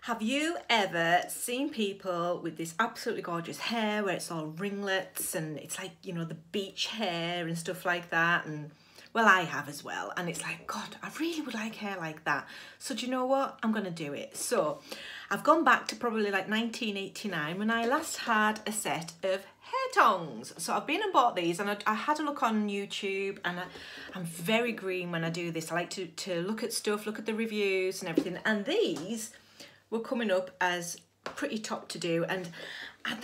Have you ever seen people with this absolutely gorgeous hair where it's all ringlets and it's like, you know, the beach hair and stuff like that? And well, I have as well. And it's like, God, I really would like hair like that. So do you know what? I'm going to do it. So I've gone back to probably like 1989 when I last had a set of hair tongs. So I've been and bought these, and I had a look on YouTube, and I'm very green when I do this. I like to look at stuff, look at the reviews and everything. And these were coming up as pretty top to do, and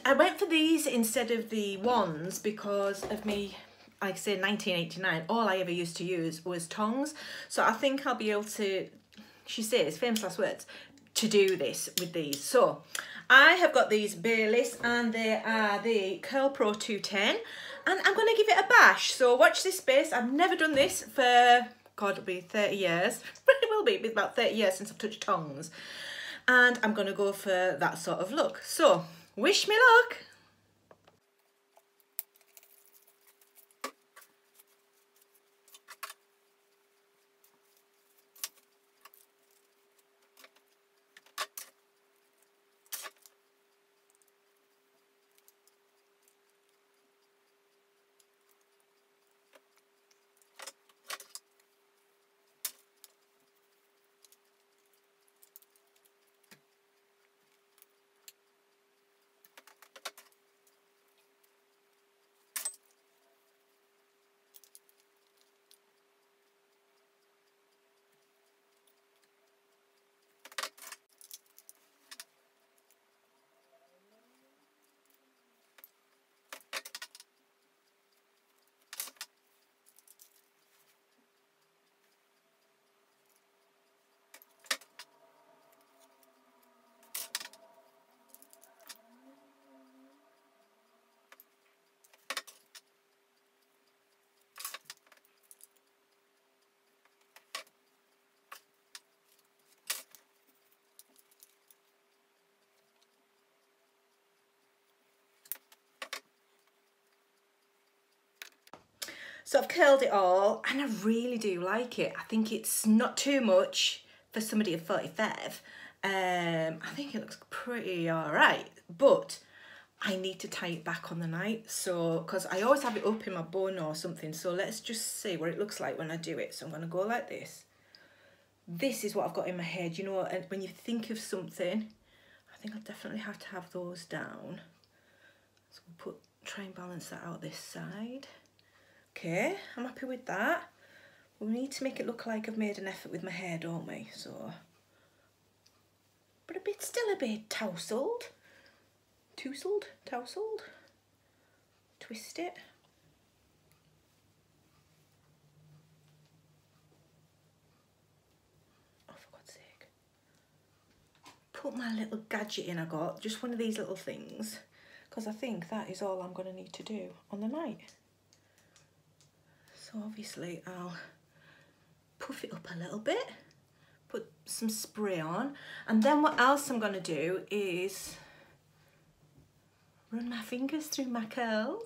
I went for these instead of the ones because of me, like I said, 1989, all I ever used to use was tongs. So I think I'll be able to, she says, famous last words, to do this with these. So I have got these Babyliss, and they are the Curl Pro 210, and I'm going to give it a bash. So watch this space. I've never done this for, God, it'll be 30 years. It will be about 30 years since I've touched tongs. And I'm going to go for that sort of look. So, wish me luck. So I've curled it all, and I really do like it. I think it's not too much for somebody of 45. I think it looks pretty all right, but I need to tie it back on the night. So, because I always have it up in my bun or something. So let's just see what it looks like when I do it. So I'm going to go like this. This is what I've got in my head. You know, and when you think of something, I think I'll definitely have to have those down. So we'll try and balance that out this side. Okay, I'm happy with that. We need to make it look like I've made an effort with my hair, don't we? So, but still a bit tousled. Tousled. Twist it. Oh, for God's sake. Put my little gadget in I got, just one of these little things, because I think that is all I'm going to need to do on the night. So obviously I'll puff it up a little bit, put some spray on, and then what else I'm going to do is run my fingers through my curls.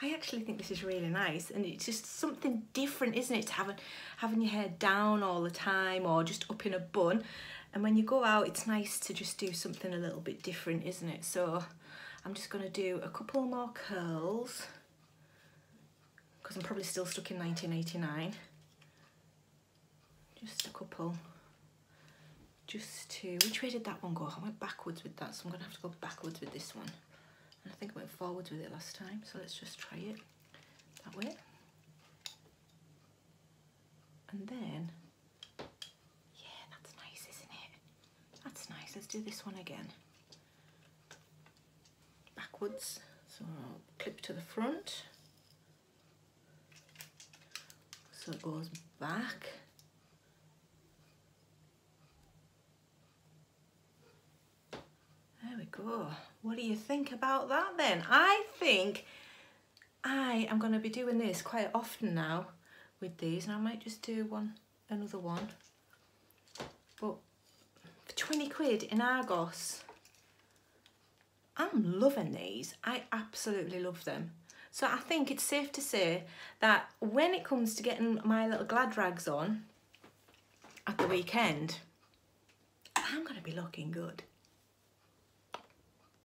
I actually think this is really nice, and it's just something different, isn't it, to having your hair down all the time or just up in a bun. And when you go out, it's nice to just do something a little bit different, isn't it? So I'm just going to do a couple more curls, because I'm probably still stuck in 1989. Just a couple. Just to, which way did that one go? I went backwards with that, so I'm going to have to go backwards with this one. And I think I went forwards with it last time, so let's just try it that way. And then, yeah, that's nice, isn't it? That's nice. Let's do this one again. Backwards, so I'll clip to the front. So it goes back. There we go. What do you think about that then? I think I am going to be doing this quite often now with these, and I might just do another one. But for 20 quid in Argos, I'm loving these. I absolutely love them. So I think it's safe to say that when it comes to getting my little glad rags on at the weekend, I'm going to be looking good.